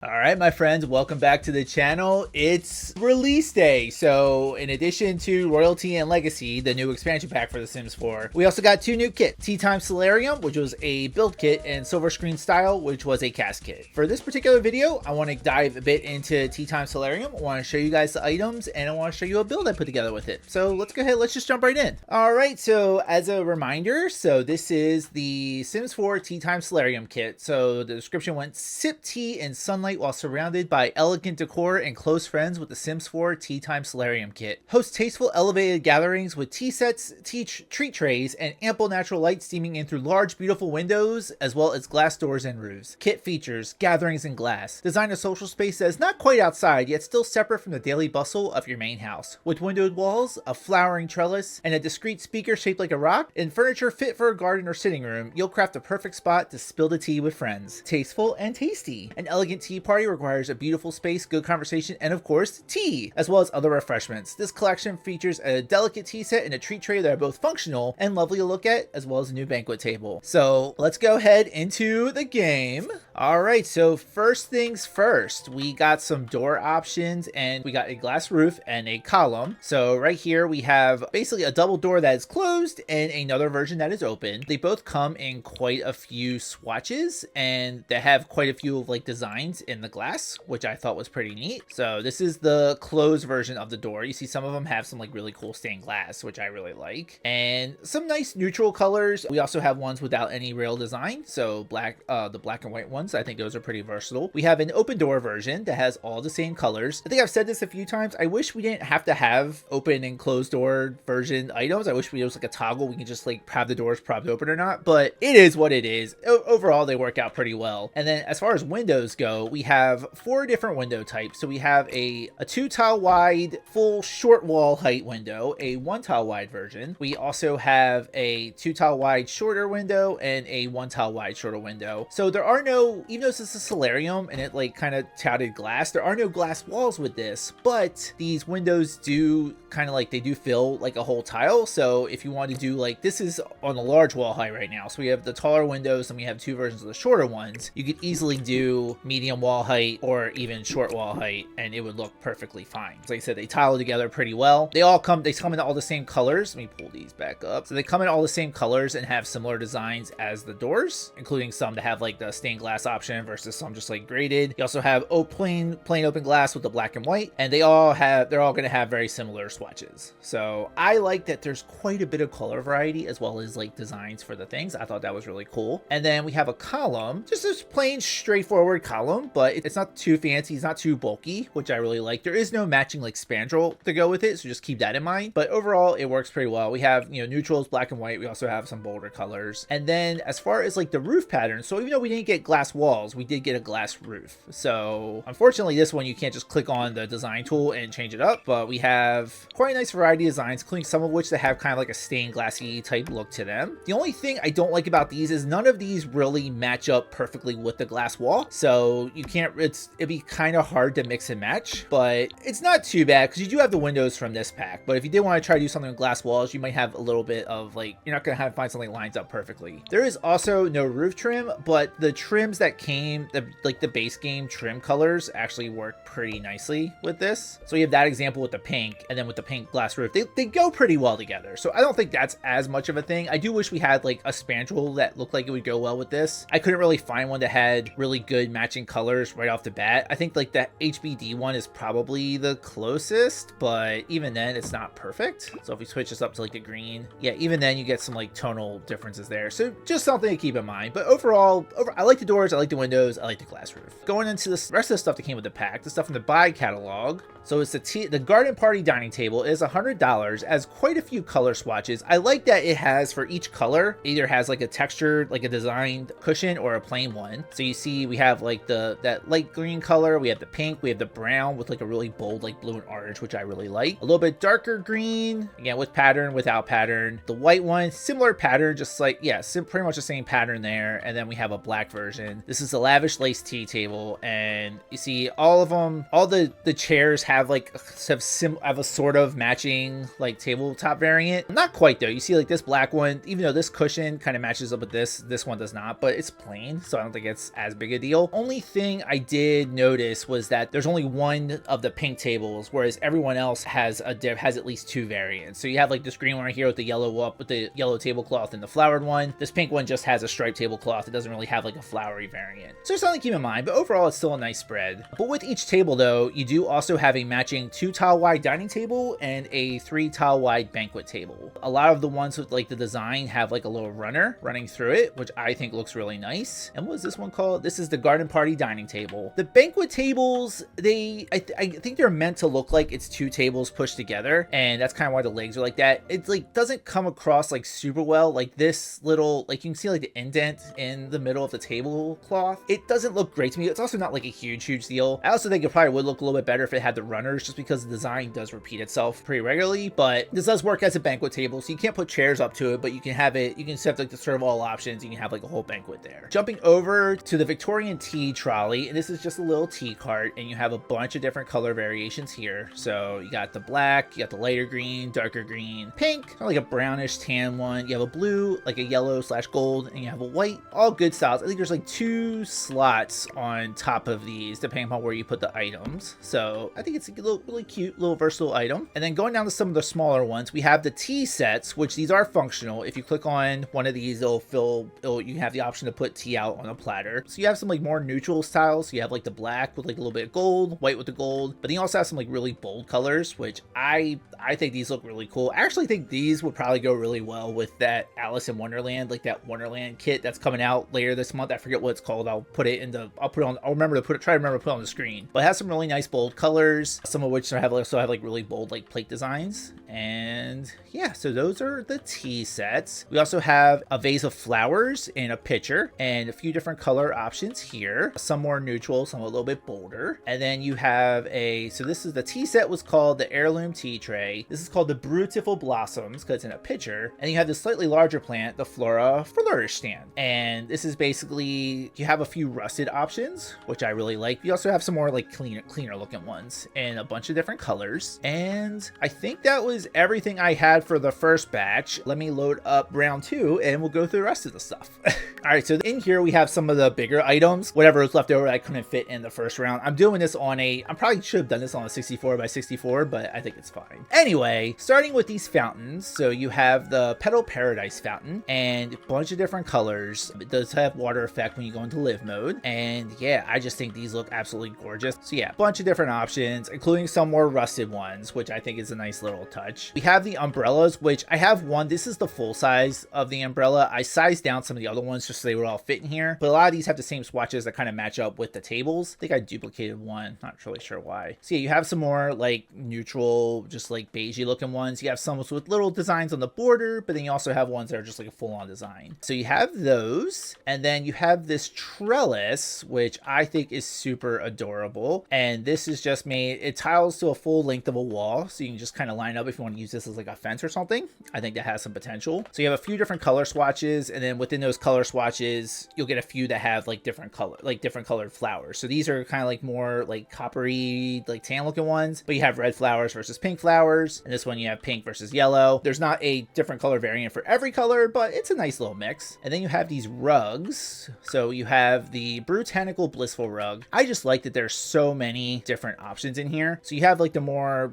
All right, my friends, welcome back to the channel. It's release day. So in addition to Royalty and Legacy, the new expansion pack for The Sims 4, we also got two new kits, Tea Time Solarium, which was a build kit, and Silver Screen Style, which was a cast kit. For this particular video, I want to dive a bit into Tea Time Solarium. I want to show you guys the items, and I want to show you a build I put together with it. So let's go ahead, let's just jump right in. All right, so as a reminder, so this is the Sims 4 Tea Time Solarium kit. So the description went, sip tea in sunlight while surrounded by elegant decor and close friends with the Sims 4 Tea Time Solarium Kit. Host tasteful elevated gatherings with tea sets, treat trays, and ample natural light streaming in through large beautiful windows as well as glass doors and roofs. Kit features gatherings in glass. Design a social space that is not quite outside yet still separate from the daily bustle of your main house. With windowed walls, a flowering trellis, and a discreet speaker shaped like a rock, and furniture fit for a garden or sitting room, you'll craft a perfect spot to spill the tea with friends. Tasteful and tasty. An elegant tea party requires a beautiful space, good conversation, and of course, tea, as well as other refreshments. This collection features a delicate tea set and a treat tray that are both functional and lovely to look at, as well as a new banquet table. So let's go ahead into the game. All right, so first things first, we got some door options and we got a glass roof and a column. So right here we have basically a double door that is closed and another version that is open. They both come in quite a few swatches and they have quite a few like designs in the glass, which I thought was pretty neat. So this is the closed version of the door. You see some of them have some like really cool stained glass, which I really like, and some nice neutral colors. We also have ones without any real design, so the black and white ones, I think those are pretty versatile. We have an open door version that has all the same colors. I think I've said this a few times. I wish we didn't have to have open and closed door version items. I wish we was like a toggle. We can just like have the doors propped open or not, but it is what it is. Overall, they work out pretty well. And then as far as windows go, we have four different window types. So we have a 2 tile wide full short wall height window, a 1 tile wide version. We also have a 2 tile wide shorter window and a 1 tile wide shorter window. So there are no, even though this is a solarium and it like kind of touted glass, there are no glass walls with this, but these windows do kind of like, they do fill like a whole tile. So if you want to do like, this is on a large wall height right now, so we have the taller windows and we have two versions of the shorter ones. You could easily do medium wall height or even short wall height and it would look perfectly fine. Like I said, they tile together pretty well. They come in all the same colors. Let me pull these back up. So they come in all the same colors and have similar designs as the doors, including some that have like the stained glass option versus some just like graded. You also have plain open glass with the black and white, and they're all going to have very similar swatches. So I like that there's quite a bit of color variety as well as like designs for the things. I thought that was really cool. And then we have a column, just this plain straightforward column, but it's not too fancy, it's not too bulky, which I really like. There is no matching like spandrel to go with it, so just keep that in mind. But overall, it works pretty well. We have, you know, neutrals, black and white. We also have some bolder colors. And then as far as like the roof pattern, so even though we didn't get glass walls, we did get a glass roof. So unfortunately, this one you can't just click on the design tool and change it up, but we have quite a nice variety of designs, including some of which that have kind of like a stained glassy type look to them. The only thing I don't like about these is none of these really match up perfectly with the glass wall. So you can't, it'd be kind of hard to mix and match, but it's not too bad because you do have the windows from this pack. But if you did want to try to do something with glass walls, you might have a little bit of like, you're not going to find something that lines up perfectly. There is also no roof trim, but the trims that came, like the base game trim colors actually work pretty nicely with this. So you have that example with the pink, and then with the pink glass roof, they go pretty well together. So I don't think that's as much of a thing. I do wish we had like a spandrel that looked like it would go well with this. I couldn't really find one that had really good matching colors right off the bat. I think like the HBD one is probably the closest, but even then it's not perfect. So if we switch this up to like the green, yeah, even then you get some like tonal differences there. So just something to keep in mind. But overall, I like the doors, I like the windows, I like the glass roof. Going into the rest of the stuff that came with the pack, the stuff from the buy catalog. So it's the garden party dining table is $100, as quite a few color swatches. I like that it has for each color, either has like a textured, like a designed cushion or a plain one. So you see we have like that light green color, we have the pink, we have the brown with like a really bold like blue and orange, which I really like. A little bit darker green, again with pattern, without pattern. The white one, similar pattern, just like, yeah, pretty much the same pattern there. And then we have a black version. and this is a lavish lace tea table, and you see all of them, all the chairs have like have a sort of matching like tabletop variant. Not quite though. You see like this black one, even though this cushion kind of matches up with this one does not, but it's plain, so I don't think it's as big a deal. Only thing I did notice was that there's only one of the pink tables, whereas everyone else has at least two variants. So you have like this green one right here with the yellow tablecloth, and the flowered one. This pink one just has a striped tablecloth. It doesn't really have like a flowery variant. So it's something to keep in mind, but overall it's still a nice spread. But with each table though, you do also have a matching 2 tile wide dining table and a 3 tile wide banquet table. A lot of the ones with like the design have like a little runner running through it, which I think looks really nice. And what is this one called? This is the garden party dining table. The banquet tables, I think they're meant to look like it's 2 tables pushed together, and that's kind of why the legs are like that. It's like doesn't come across like super well. Like this little, like you can see like the indent in the middle of the tablecloth. It doesn't look great to me. It's also not like a huge deal. I also think it probably would look a little bit better if it had the runners, just because the design does repeat itself pretty regularly. But this does work as a banquet table, so you can't put chairs up to it, but you can have it, you can set like the serve all options. You can have like a whole banquet there. Jumping over to the Victorian tea trolley, and this is just a little tea cart, and you have a bunch of different color variations here. So you got the black, you got the lighter green, darker green, pink, kind of like a brownish tan one. You have a blue, like a yellow / gold, and you have a white. All good styles. I think there's like 2 slots on top of these, depending on where you put the items. So I think it's a little, really cute, little versatile item. And then going down to some of the smaller ones, we have the tea sets, which these are functional. If you click on one of these, you have the option to put tea out on a platter. So you have some like more neutral styles. So you have like the black with like a little bit of gold, white with the gold, but then you also have some like really bold colors, which I think these look really cool. I actually think these would probably go really well with that Alice in Wonderland, like that Wonderland kit that's coming out later this month. I forget what it's called. I'll remember to put it on the screen. But it has some really nice bold colors, some of which also have like really bold like plate designs. And yeah, so those are the tea sets. We also have a vase of flowers in a pitcher and a few different color options here. Some more neutral, some a little bit bolder. And then you have so this is the tea set, was called the heirloom tea tray. This is called the Beautiful Blossoms because it's in a pitcher. And you have this slightly larger plant, the Flora Flourish stand. And this is basically, you have a few rusted options, which I really like. You also have some more like cleaner looking ones in a bunch of different colors. And I think that was everything I had for the first batch. Let me load up round 2 and we'll go through the rest of the stuff. All right, so in here we have some of the bigger items, whatever was left over that I couldn't fit in the first round. I'm doing this on I probably should have done this on a 64 by 64, but I think it's fine. Anyway, starting with these fountains. So you have the Petal Paradise fountain and a bunch of different colors. It does have water effect when you go into live mode. And yeah, I just think these look absolutely gorgeous. So yeah, a bunch of different options, including some more rusted ones, which I think is a nice little touch. We have the umbrellas, which I have one. This is the full size of the umbrella. I sized down some of the other ones just so they would all fit in here. But a lot of these have the same swatches that kind of match up with the tables. I think I duplicated one. Not really sure why. So yeah, you have some more like neutral, just like beigey looking ones. You have some with little designs on the border, but then you also have ones that are just like a full-on design. So you have those, and then you have this trellis, which I think is super adorable. And this is just made, it tiles to a full length of a wall, so you can just kind of line up if you want to use this as like a fence or something. I think that has some potential. So you have a few different color swatches, and then within those color swatches, you'll get a few that have like different colored flowers. So these are kind of like more like coppery, like tan looking ones, but you have red flowers versus pink flowers, and this one you have pink versus yellow. There's not a different color variant for every color, but it's a nice little mix. And then you have these rugs. So you have the Botanical Blissful rug. I just like that there's so many different options in here. So you have like the more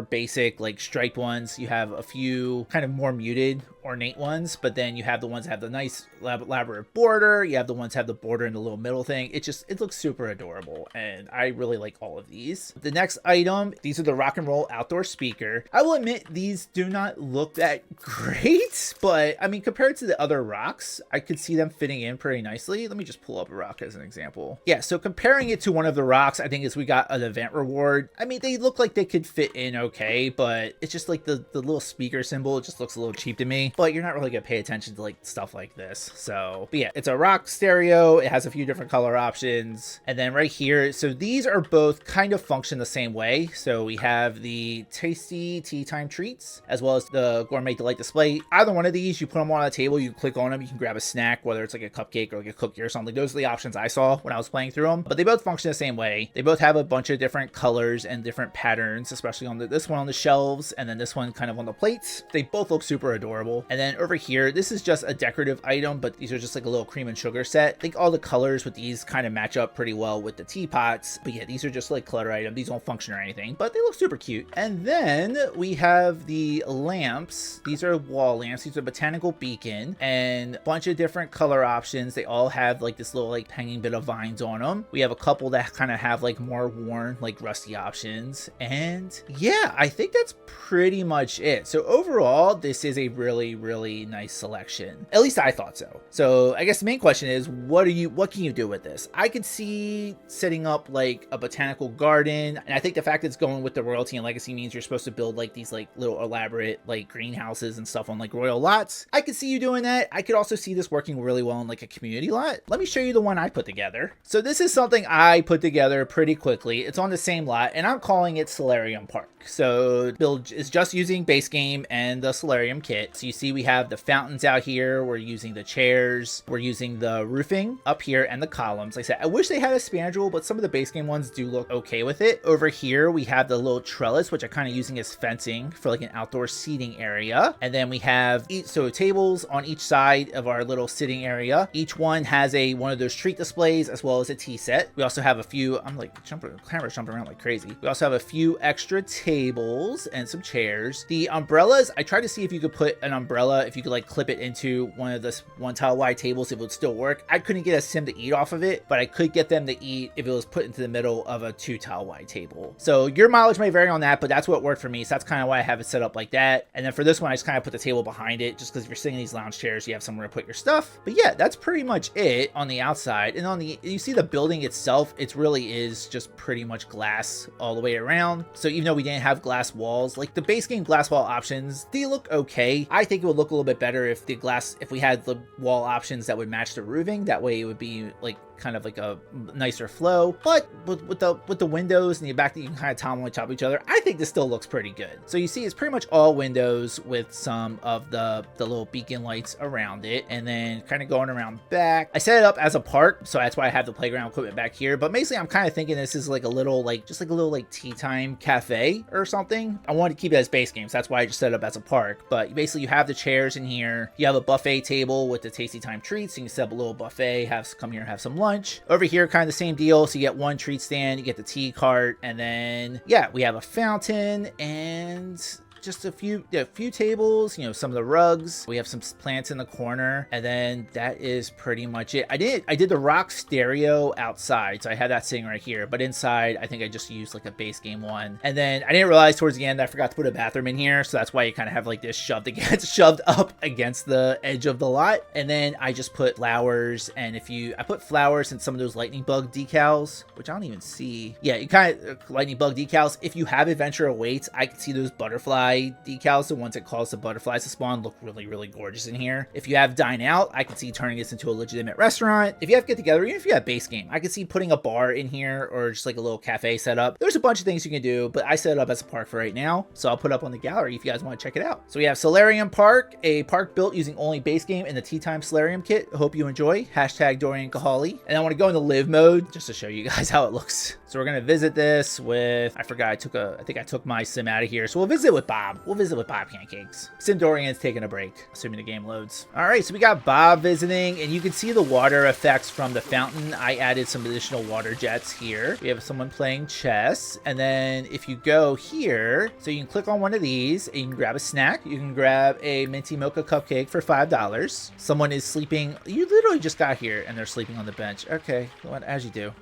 basic like striped ones. You have a few kind of more muted ornate ones, but then you have the ones that have the nice elaborate border. You have the ones that have the border in the little middle thing. It looks super adorable, and I really like all of these. The next item, these are the Rock and Roll Outdoor Speaker. I will admit these do not look that great, but I mean, compared to the other rocks, I could see them fitting in pretty nicely. Let me just pull up a rock as an example. Yeah, so comparing it to one of the rocks, I think we got an event reward. I mean, they look like they could fit in okay, but it's just like the little speaker symbol, it just looks a little cheap to me. but you're not really gonna pay attention to like stuff like this. So, but yeah, it's a rock stereo. It has a few different color options. And then right here, so these are both kind of function the same way. So we have the tasty tea time treats, as well as the gourmet delight display. Either one of these, you put them on a table, you click on them, you can grab a snack, whether it's like a cupcake or like a cookie or something. Those are the options I saw when I was playing through them, but they both function the same way. They both have a bunch of different colors and different patterns, especially on this one on the shelves, and then this one kind of on the plates. They both look super adorable. And then over here, this is just a decorative item, but these are just like a little cream and sugar set. I think all the colors with these kind of match up pretty well with the teapots, but yeah, these are just like clutter items. These don't function or anything, but they look super cute. And then we have the lamps. These are wall lamps. These are botanical beacon and a bunch of different color options. They all have like this little like hanging bit of vines on them. We have a couple that kind of have like more worn, like rusty options. And yeah, I think that's pretty much it. So overall, this is a really, really nice selection. At least I thought so. So I guess the main question is, what can you do with this? I could see setting up like a botanical garden. And I think the fact that it's going with the royalty and legacy means you're supposed to build like these like little elaborate like greenhouses and stuff on like royal lots. I could see you doing that. I could also see this working really well in like a community lot. Let me show you the one I put together. So this is something I put together pretty quickly. It's on the same lot and I'm calling it Solarium Park. So build is just using base game and the Solarium kit. So you see we have the fountains out here. We're using the chairs. We're using the roofing up here and the columns. Like I said, I wish they had a spandrel, but some of the base game ones do look okay with it. Over here, we have the little trellis, which I'm kind of using as fencing for like an outdoor seating area. And then we have tables on each side of our little sitting area. Each one has one of those treat displays as well as a tea set. We also have a few, I'm like camera's jumping around like crazy. We also have a few extra tables and some chairs. The umbrellas, I tried to see if you could put an umbrella, if you could like clip it into one of the one tile wide tables, if it would still work. I couldn't get a sim to eat off of it, but I could get them to eat if it was put into the middle of a 2 tile wide table. So your mileage may vary on that, but that's what worked for me. So that's kind of why I have it set up like that. And then for this one, I just kind of put the table behind it, just because if you're sitting in these lounge chairs, you have somewhere to put your stuff. But yeah, that's pretty much it on the outside. And on the, you see the building itself, it really is just pretty much glass all the way around. So even though we didn't have glass walls, like the base game glass wall options, they look okay. I think it would look a little bit better if if we had the wall options that would match the roofing. That way it would be like kind of like a nicer flow, but with the windows and the back that you can kind of tile on top of each other, I think this still looks pretty good. So you see it's pretty much all windows with some of the little beacon lights around it, and then kind of going around back. I set it up as a park, so that's why I have the playground equipment back here, but basically I'm kind of thinking this is like a little like just like a little like tea time cafe or something. I wanted to keep it as base game, so that's why I just set it up as a park. But basically you have the chairs in here, you have a buffet table with the tasty time treats, so you can set up a little buffet, come here and have some lunch. Over here, kind of the same deal. So you get one treat stand, you get the tea cart, and then yeah, we have a fountain and just a few tables, you know, some of the rugs. We have some plants in the corner, and then that is pretty much it. I did the rock stereo outside, so I had that sitting right here, but inside I think I just used like a base game one. And then I didn't realize towards the end I forgot to put a bathroom in here, so that's why you kind of have like this shoved up against the edge of the lot. And then I just put flowers, and I put flowers and some of those lightning bug decals, which I don't even see. Yeah, you kind of lightning bug decals. If you have Adventure Awaits, I can see those butterfly decals, the ones that cause the butterflies to spawn, look really, really gorgeous in here. If you have Dine Out, I can see turning this into a legitimate restaurant. If you have Get Together, even if you have base game, I can see putting a bar in here or just like a little cafe setup. There's a bunch of things you can do, but I set it up as a park for right now, so I'll put it up on the gallery if you guys want to check it out. So we have Solarium Park, a park built using only base game and the Tea Time Solarium Kit. I hope you enjoy. Hashtag DorianKoholi. And I want to go into live mode just to show you guys how it looks. So we're gonna visit this with, I forgot, I think I took my sim out of here, so we'll visit with Bob. We'll visit with Bob Pancakes. Sim Dorian's taking a break, assuming the game loads. All right, so we got Bob visiting, and you can see the water effects from the fountain. I added some additional water jets here. We have someone playing chess, and then if you go here, so you can click on one of these, and you can grab a snack. You can grab a minty mocha cupcake for $5. Someone is sleeping. You literally just got here, and they're sleeping on the bench. Okay, as you do,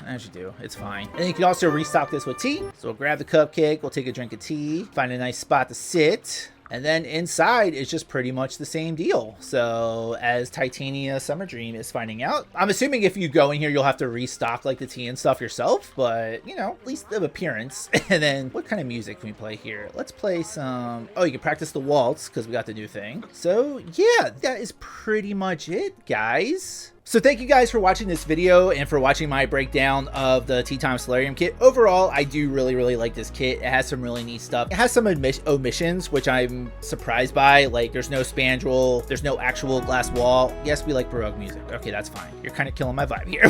it's fine. And then you can also restock this with tea. So we'll grab the cupcake, we'll take a drink of tea, find a nice spot to sit, And then inside it's just pretty much the same deal. So as Titania Summer Dream is finding out, I'm assuming if you go in here, you'll have to restock like the tea and stuff yourself, but you know, at least of appearance. And then what kind of music can we play here? Let's play some, oh, you can practice the waltz because we got the new thing. So yeah, that is pretty much it, guys. So thank you guys for watching this video and for watching my breakdown of the Tea Time Solarium Kit. Overall, I do really like this kit. It has some really neat stuff. It has some omissions, which I'm surprised by. Like, there's no spandrel, there's no actual glass wall. Yes, we like Baroque music. Okay, that's fine. You're kind of killing my vibe here.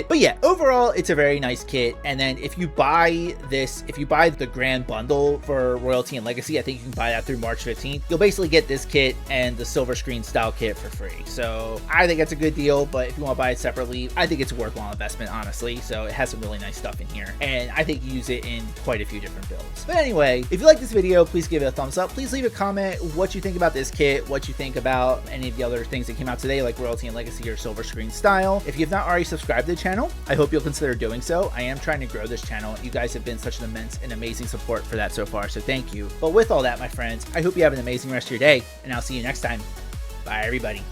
But yeah, overall, it's a very nice kit. And then if you buy this, if you buy the grand bundle for Royalty and Legacy, I think you can buy that through March 15th. You'll basically get this kit and the silver screen style kit for free. So I think that's a good deal. But if you want to buy it separately, I think it's a worthwhile investment, honestly. So it has some really nice stuff in here, and I think you use it in quite a few different builds. But anyway, if you like this video, please give it a thumbs up. Please leave a comment what you think about this kit, what you think about any of the other things that came out today, like Royalty and Legacy or Silver Screen Style. If you've not already subscribed to the channel, I hope you'll consider doing so. I am trying to grow this channel. You guys have been such an immense and amazing support for that so far, so thank you. But with all that, my friends, I hope you have an amazing rest of your day, and I'll see you next time. Bye, everybody.